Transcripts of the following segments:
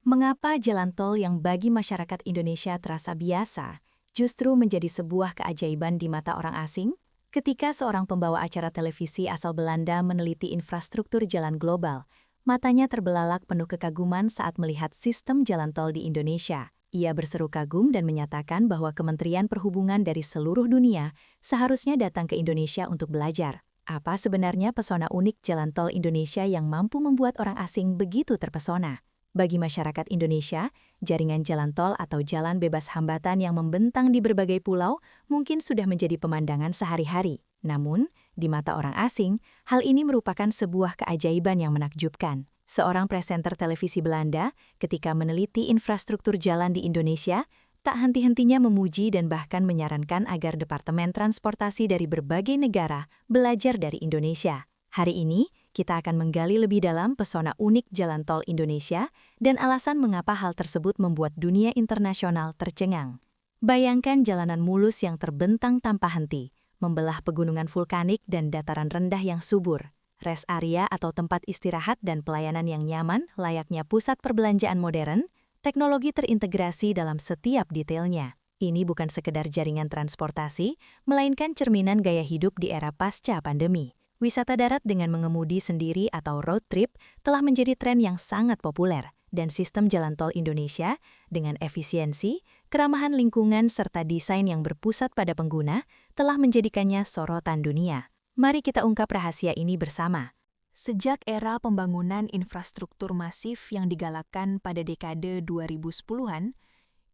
Mengapa jalan tol yang bagi masyarakat Indonesia terasa biasa, justru menjadi sebuah keajaiban di mata orang asing? Ketika seorang pembawa acara televisi asal Belanda meneliti infrastruktur jalan global, matanya terbelalak penuh kekaguman saat melihat sistem jalan tol di Indonesia. Ia berseru kagum dan menyatakan bahwa Kementerian Perhubungan dari seluruh dunia seharusnya datang ke Indonesia untuk belajar. Apa sebenarnya pesona unik jalan tol Indonesia yang mampu membuat orang asing begitu terpesona? Bagi masyarakat Indonesia, jaringan jalan tol atau jalan bebas hambatan yang membentang di berbagai pulau mungkin sudah menjadi pemandangan sehari-hari. Namun, di mata orang asing, hal ini merupakan sebuah keajaiban yang menakjubkan. Seorang presenter televisi Belanda, ketika meneliti infrastruktur jalan di Indonesia, tak henti-hentinya memuji dan bahkan menyarankan agar Departemen Transportasi dari berbagai negara belajar dari Indonesia. Hari ini, kita akan menggali lebih dalam pesona unik jalan tol Indonesia dan alasan mengapa hal tersebut membuat dunia internasional tercengang. Bayangkan jalanan mulus yang terbentang tanpa henti, membelah pegunungan vulkanik dan dataran rendah yang subur, rest area atau tempat istirahat dan pelayanan yang nyaman layaknya pusat perbelanjaan modern, teknologi terintegrasi dalam setiap detailnya. Ini bukan sekedar jaringan transportasi, melainkan cerminan gaya hidup di era pasca pandemi. Wisata darat dengan mengemudi sendiri atau road trip telah menjadi tren yang sangat populer, dan sistem jalan tol Indonesia dengan efisiensi, keramahan lingkungan serta desain yang berpusat pada pengguna telah menjadikannya sorotan dunia. Mari kita ungkap rahasia ini bersama. Sejak era pembangunan infrastruktur masif yang digalakkan pada dekade 2010-an,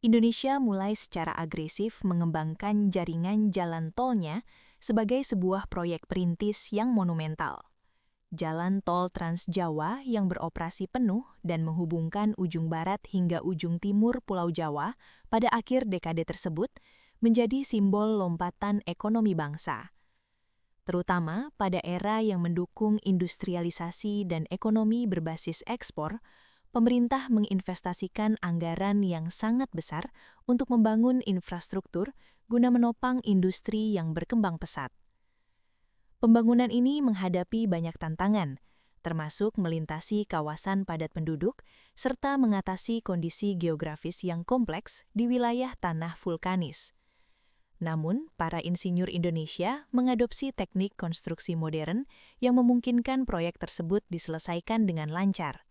Indonesia mulai secara agresif mengembangkan jaringan jalan tolnya sebagai sebuah proyek perintis yang monumental. Jalan tol Trans Jawa yang beroperasi penuh dan menghubungkan ujung barat hingga ujung timur Pulau Jawa pada akhir dekade tersebut menjadi simbol lompatan ekonomi bangsa. Terutama pada era yang mendukung industrialisasi dan ekonomi berbasis ekspor, pemerintah menginvestasikan anggaran yang sangat besar untuk membangun infrastruktur guna menopang industri yang berkembang pesat. Pembangunan ini menghadapi banyak tantangan, termasuk melintasi kawasan padat penduduk serta mengatasi kondisi geografis yang kompleks di wilayah tanah vulkanis. Namun, para insinyur Indonesia mengadopsi teknik konstruksi modern yang memungkinkan proyek tersebut diselesaikan dengan lancar.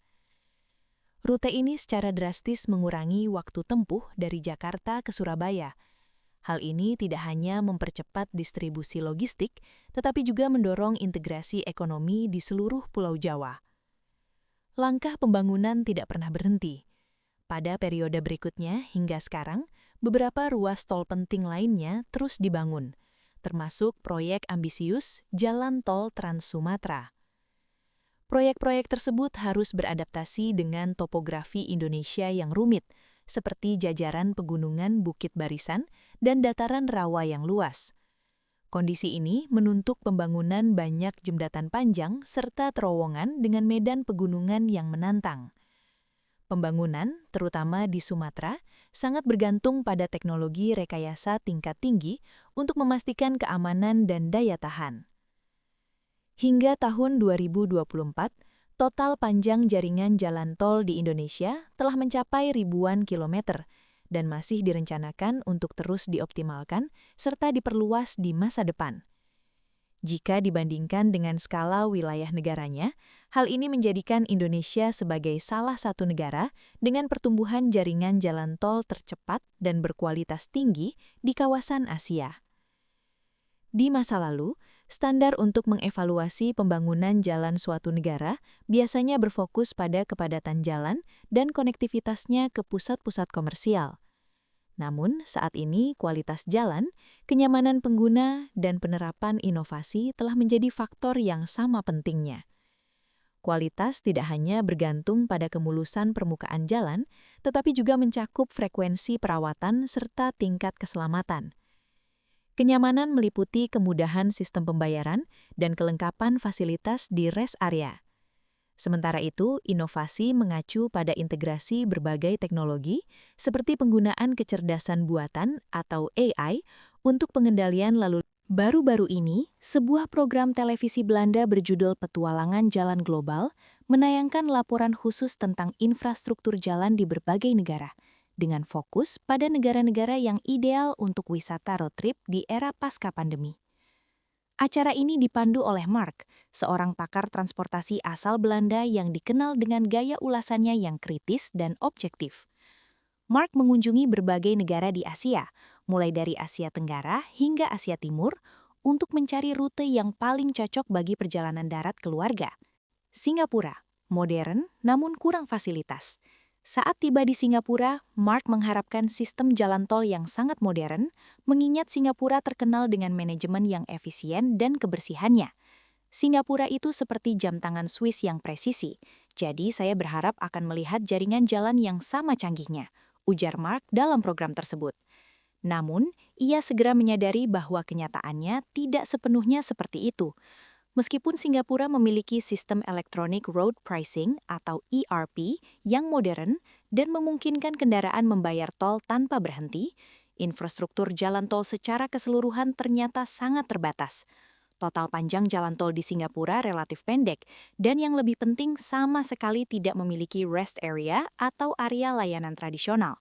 Rute ini secara drastis mengurangi waktu tempuh dari Jakarta ke Surabaya. Hal ini tidak hanya mempercepat distribusi logistik, tetapi juga mendorong integrasi ekonomi di seluruh Pulau Jawa. Langkah pembangunan tidak pernah berhenti. Pada periode berikutnya hingga sekarang, beberapa ruas tol penting lainnya terus dibangun, termasuk proyek ambisius Jalan Tol Trans Sumatera. Proyek-proyek tersebut harus beradaptasi dengan topografi Indonesia yang rumit, seperti jajaran pegunungan Bukit Barisan dan dataran rawa yang luas. Kondisi ini menuntut pembangunan banyak jembatan panjang serta terowongan dengan medan pegunungan yang menantang. Pembangunan, terutama di Sumatera, sangat bergantung pada teknologi rekayasa tingkat tinggi untuk memastikan keamanan dan daya tahan. Hingga tahun 2024, total panjang jaringan jalan tol di Indonesia telah mencapai ribuan kilometer dan masih direncanakan untuk terus dioptimalkan serta diperluas di masa depan. Jika dibandingkan dengan skala wilayah negaranya, hal ini menjadikan Indonesia sebagai salah satu negara dengan pertumbuhan jaringan jalan tol tercepat dan berkualitas tinggi di kawasan Asia. Di masa lalu, standar untuk mengevaluasi pembangunan jalan suatu negara biasanya berfokus pada kepadatan jalan dan konektivitasnya ke pusat-pusat komersial. Namun, saat ini kualitas jalan, kenyamanan pengguna, dan penerapan inovasi telah menjadi faktor yang sama pentingnya. Kualitas tidak hanya bergantung pada kemulusan permukaan jalan, tetapi juga mencakup frekuensi perawatan serta tingkat keselamatan. Kenyamanan meliputi kemudahan sistem pembayaran dan kelengkapan fasilitas di rest area. Sementara itu, inovasi mengacu pada integrasi berbagai teknologi seperti penggunaan kecerdasan buatan atau AI untuk pengendalian lalu lintas. Baru-baru ini, sebuah program televisi Belanda berjudul Petualangan Jalan Global menayangkan laporan khusus tentang infrastruktur jalan di berbagai negara, dengan fokus pada negara-negara yang ideal untuk wisata road trip di era pasca pandemi. Acara ini dipandu oleh Mark, seorang pakar transportasi asal Belanda yang dikenal dengan gaya ulasannya yang kritis dan objektif. Mark mengunjungi berbagai negara di Asia, mulai dari Asia Tenggara hingga Asia Timur, untuk mencari rute yang paling cocok bagi perjalanan darat keluarga. Singapura, modern namun kurang fasilitas. Saat tiba di Singapura, Mark mengharapkan sistem jalan tol yang sangat modern, mengingat Singapura terkenal dengan manajemen yang efisien dan kebersihannya. Singapura itu seperti jam tangan Swiss yang presisi, jadi saya berharap akan melihat jaringan jalan yang sama canggihnya, ujar Mark dalam program tersebut. Namun, ia segera menyadari bahwa kenyataannya tidak sepenuhnya seperti itu. Meskipun Singapura memiliki sistem Electronic Road Pricing atau ERP yang modern dan memungkinkan kendaraan membayar tol tanpa berhenti, infrastruktur jalan tol secara keseluruhan ternyata sangat terbatas. Total panjang jalan tol di Singapura relatif pendek, dan yang lebih penting sama sekali tidak memiliki rest area atau area layanan tradisional.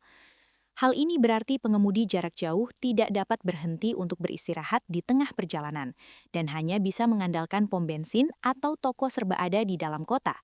Hal ini berarti pengemudi jarak jauh tidak dapat berhenti untuk beristirahat di tengah perjalanan, dan hanya bisa mengandalkan pom bensin atau toko serba ada di dalam kota.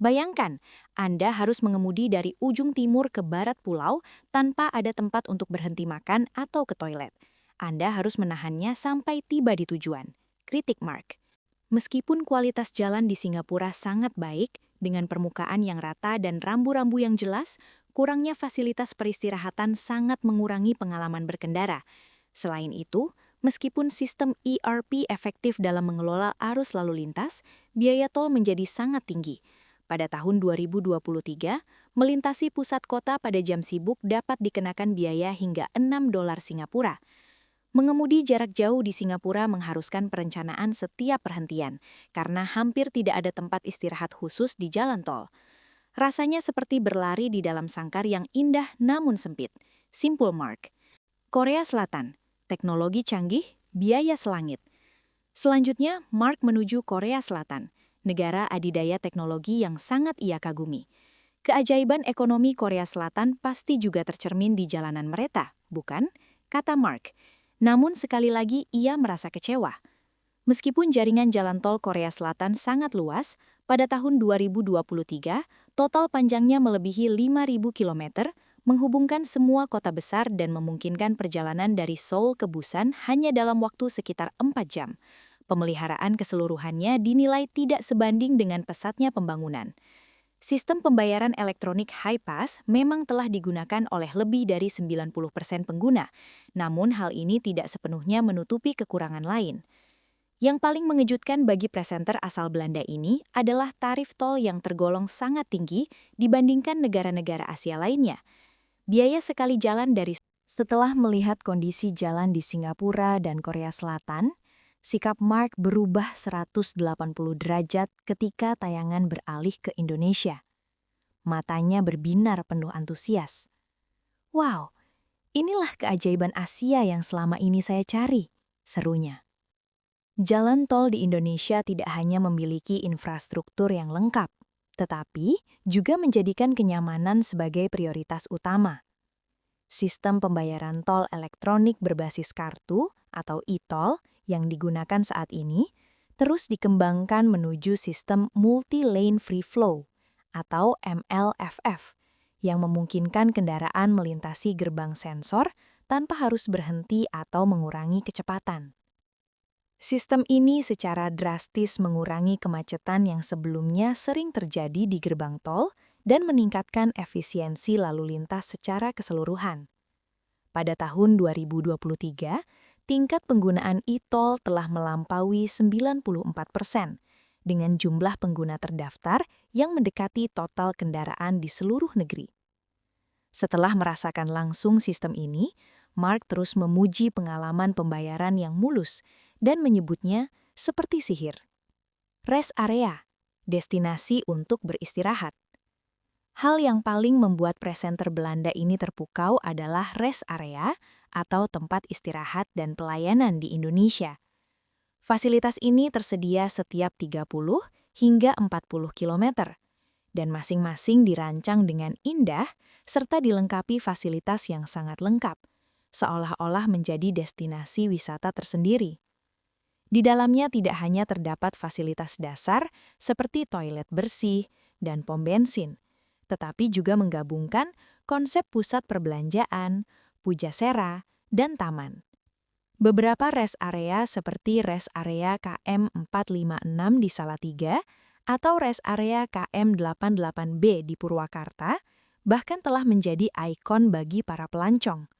Bayangkan, Anda harus mengemudi dari ujung timur ke barat pulau tanpa ada tempat untuk berhenti makan atau ke toilet. Anda harus menahannya sampai tiba di tujuan. Kritik Mark. Meskipun kualitas jalan di Singapura sangat baik, dengan permukaan yang rata dan rambu-rambu yang jelas, kurangnya fasilitas peristirahatan sangat mengurangi pengalaman berkendara. Selain itu, meskipun sistem ERP efektif dalam mengelola arus lalu lintas, biaya tol menjadi sangat tinggi. Pada tahun 2023, melintasi pusat kota pada jam sibuk dapat dikenakan biaya hingga $6 Singapura. Mengemudi jarak jauh di Singapura mengharuskan perencanaan setiap perhentian, karena hampir tidak ada tempat istirahat khusus di jalan tol. Rasanya seperti berlari di dalam sangkar yang indah namun sempit. Simpul Mark. Korea Selatan, teknologi canggih, biaya selangit. Selanjutnya, Mark menuju Korea Selatan, negara adidaya teknologi yang sangat ia kagumi. Keajaiban ekonomi Korea Selatan pasti juga tercermin di jalanan mereka, bukan? Kata Mark. Namun sekali lagi ia merasa kecewa. Meskipun jaringan jalan tol Korea Selatan sangat luas, pada tahun 2023, total panjangnya melebihi 5.000 km, menghubungkan semua kota besar dan memungkinkan perjalanan dari Seoul ke Busan hanya dalam waktu sekitar 4 jam. Pemeliharaan keseluruhannya dinilai tidak sebanding dengan pesatnya pembangunan. Sistem pembayaran elektronik Hi-Pass memang telah digunakan oleh lebih dari 90% pengguna, namun hal ini tidak sepenuhnya menutupi kekurangan lain. Yang paling mengejutkan bagi presenter asal Belanda ini adalah tarif tol yang tergolong sangat tinggi dibandingkan negara-negara Asia lainnya. Biaya sekali jalan dari... Setelah melihat kondisi jalan di Singapura dan Korea Selatan, sikap Mark berubah 180 derajat ketika tayangan beralih ke Indonesia. Matanya berbinar penuh antusias. Wow, inilah keajaiban Asia yang selama ini saya cari, serunya. Jalan tol di Indonesia tidak hanya memiliki infrastruktur yang lengkap, tetapi juga menjadikan kenyamanan sebagai prioritas utama. Sistem pembayaran tol elektronik berbasis kartu atau e-tol yang digunakan saat ini terus dikembangkan menuju sistem multi-lane free flow atau MLFF yang memungkinkan kendaraan melintasi gerbang sensor tanpa harus berhenti atau mengurangi kecepatan. Sistem ini secara drastis mengurangi kemacetan yang sebelumnya sering terjadi di gerbang tol dan meningkatkan efisiensi lalu lintas secara keseluruhan. Pada tahun 2023, tingkat penggunaan e-tol telah melampaui 94%, dengan jumlah pengguna terdaftar yang mendekati total kendaraan di seluruh negeri. Setelah merasakan langsung sistem ini, Mark terus memuji pengalaman pembayaran yang mulus dan menyebutnya seperti sihir. Rest area, destinasi untuk beristirahat. Hal yang paling membuat presenter Belanda ini terpukau adalah rest area atau tempat istirahat dan pelayanan di Indonesia. Fasilitas ini tersedia setiap 30 hingga 40 km, dan masing-masing dirancang dengan indah serta dilengkapi fasilitas yang sangat lengkap, seolah-olah menjadi destinasi wisata tersendiri. Di dalamnya tidak hanya terdapat fasilitas dasar seperti toilet bersih dan pom bensin, tetapi juga menggabungkan konsep pusat perbelanjaan, pujasera, dan taman. Beberapa rest area seperti rest area KM 456 di Salatiga atau rest area KM 88B di Purwakarta bahkan telah menjadi ikon bagi para pelancong.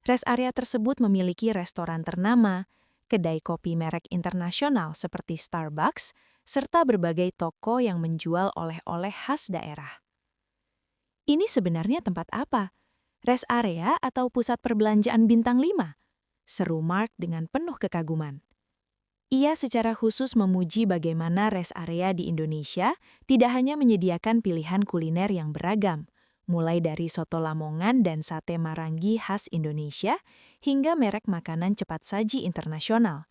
Rest area tersebut memiliki restoran ternama, kedai kopi merek internasional seperti Starbucks, serta berbagai toko yang menjual oleh-oleh khas daerah. Ini sebenarnya tempat apa? Rest area atau pusat perbelanjaan bintang 5? Seru Mark dengan penuh kekaguman. Ia secara khusus memuji bagaimana rest area di Indonesia tidak hanya menyediakan pilihan kuliner yang beragam, mulai dari soto Lamongan dan sate Marangi khas Indonesia hingga merek makanan cepat saji internasional,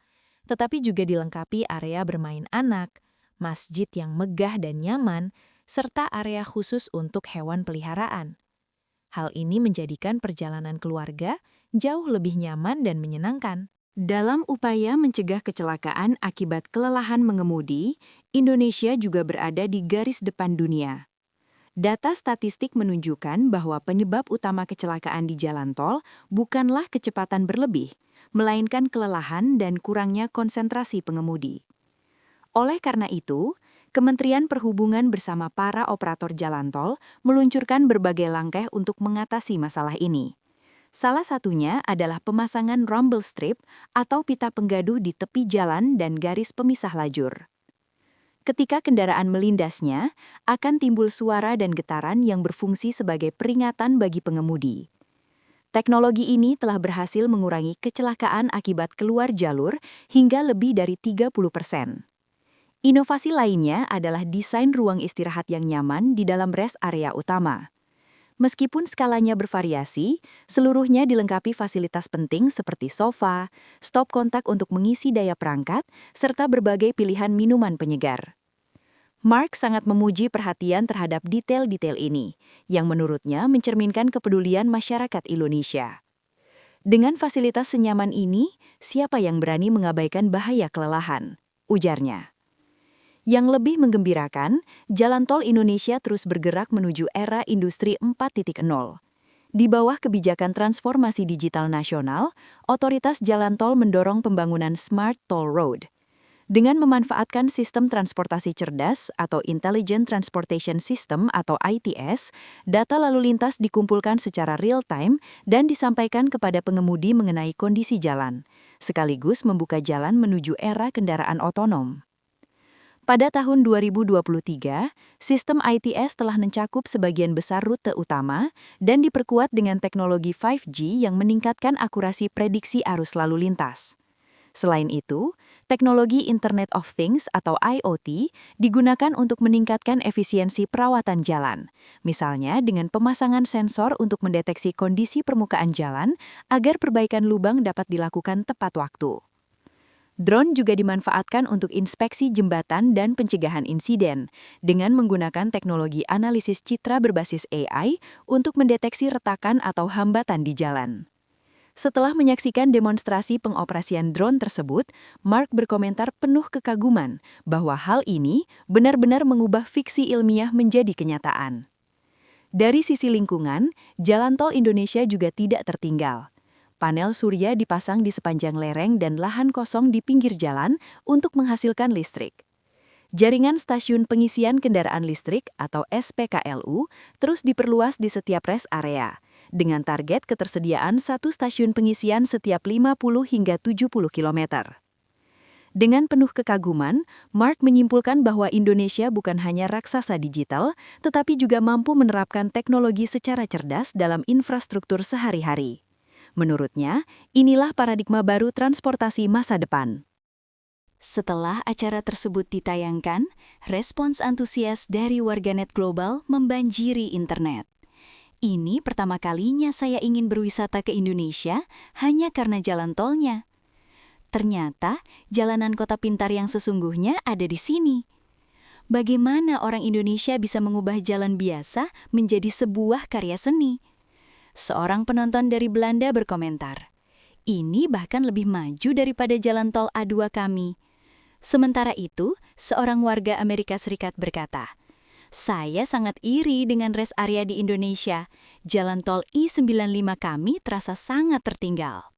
tetapi juga dilengkapi area bermain anak, masjid yang megah dan nyaman, serta area khusus untuk hewan peliharaan. Hal ini menjadikan perjalanan keluarga jauh lebih nyaman dan menyenangkan. Dalam upaya mencegah kecelakaan akibat kelelahan mengemudi, Indonesia juga berada di garis depan dunia. Data statistik menunjukkan bahwa penyebab utama kecelakaan di jalan tol bukanlah kecepatan berlebih, melainkan kelelahan dan kurangnya konsentrasi pengemudi. Oleh karena itu, Kementerian Perhubungan bersama para operator jalan tol meluncurkan berbagai langkah untuk mengatasi masalah ini. Salah satunya adalah pemasangan rumble strip atau pita penggaduh di tepi jalan dan garis pemisah lajur. Ketika kendaraan melindasnya, akan timbul suara dan getaran yang berfungsi sebagai peringatan bagi pengemudi. Teknologi ini telah berhasil mengurangi kecelakaan akibat keluar jalur hingga lebih dari 30%. Inovasi lainnya adalah desain ruang istirahat yang nyaman di dalam rest area utama. Meskipun skalanya bervariasi, seluruhnya dilengkapi fasilitas penting seperti sofa, stop kontak untuk mengisi daya perangkat, serta berbagai pilihan minuman penyegar. Mark sangat memuji perhatian terhadap detail-detail ini, yang menurutnya mencerminkan kepedulian masyarakat Indonesia. Dengan fasilitas senyaman ini, siapa yang berani mengabaikan bahaya kelelahan? Ujarnya. Yang lebih menggembirakan, jalan tol Indonesia terus bergerak menuju era industri 4.0. Di bawah kebijakan transformasi digital nasional, otoritas jalan tol mendorong pembangunan Smart Toll Road. Dengan memanfaatkan sistem transportasi cerdas atau Intelligent Transportation System atau ITS, data lalu lintas dikumpulkan secara real-time dan disampaikan kepada pengemudi mengenai kondisi jalan, sekaligus membuka jalan menuju era kendaraan otonom. Pada tahun 2023, sistem ITS telah mencakup sebagian besar rute utama dan diperkuat dengan teknologi 5G yang meningkatkan akurasi prediksi arus lalu lintas. Selain itu, teknologi Internet of Things atau IoT digunakan untuk meningkatkan efisiensi perawatan jalan, misalnya dengan pemasangan sensor untuk mendeteksi kondisi permukaan jalan agar perbaikan lubang dapat dilakukan tepat waktu. Drone juga dimanfaatkan untuk inspeksi jembatan dan pencegahan insiden, dengan menggunakan teknologi analisis citra berbasis AI untuk mendeteksi retakan atau hambatan di jalan. Setelah menyaksikan demonstrasi pengoperasian drone tersebut, Mark berkomentar penuh kekaguman bahwa hal ini benar-benar mengubah fiksi ilmiah menjadi kenyataan. Dari sisi lingkungan, jalan tol Indonesia juga tidak tertinggal. Panel surya dipasang di sepanjang lereng dan lahan kosong di pinggir jalan untuk menghasilkan listrik. Jaringan stasiun pengisian kendaraan listrik atau SPKLU terus diperluas di setiap rest area, dengan target ketersediaan satu stasiun pengisian setiap 50 hingga 70 km. Dengan penuh kekaguman, Mark menyimpulkan bahwa Indonesia bukan hanya raksasa digital, tetapi juga mampu menerapkan teknologi secara cerdas dalam infrastruktur sehari-hari. Menurutnya, inilah paradigma baru transportasi masa depan. Setelah acara tersebut ditayangkan, respons antusias dari warganet global membanjiri internet. Ini pertama kalinya saya ingin berwisata ke Indonesia hanya karena jalan tolnya. Ternyata, jalanan kota pintar yang sesungguhnya ada di sini. bagaimana orang Indonesia bisa mengubah jalan biasa menjadi sebuah karya seni. Seorang penonton dari Belanda berkomentar, "Ini bahkan lebih maju daripada jalan tol A2 kami." Sementara itu, seorang warga Amerika Serikat berkata, "Saya sangat iri dengan rest area di Indonesia. Jalan tol I-95 kami terasa sangat tertinggal."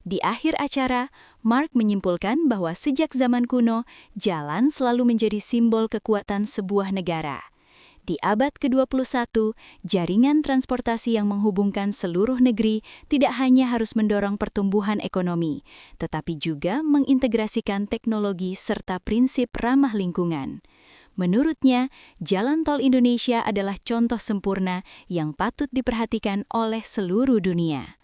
Di akhir acara, Mark menyimpulkan bahwa sejak zaman kuno, jalan selalu menjadi simbol kekuatan sebuah negara. Di abad ke-21, jaringan transportasi yang menghubungkan seluruh negeri tidak hanya harus mendorong pertumbuhan ekonomi, tetapi juga mengintegrasikan teknologi serta prinsip ramah lingkungan. Menurutnya, Jalan Tol Indonesia adalah contoh sempurna yang patut diperhatikan oleh seluruh dunia.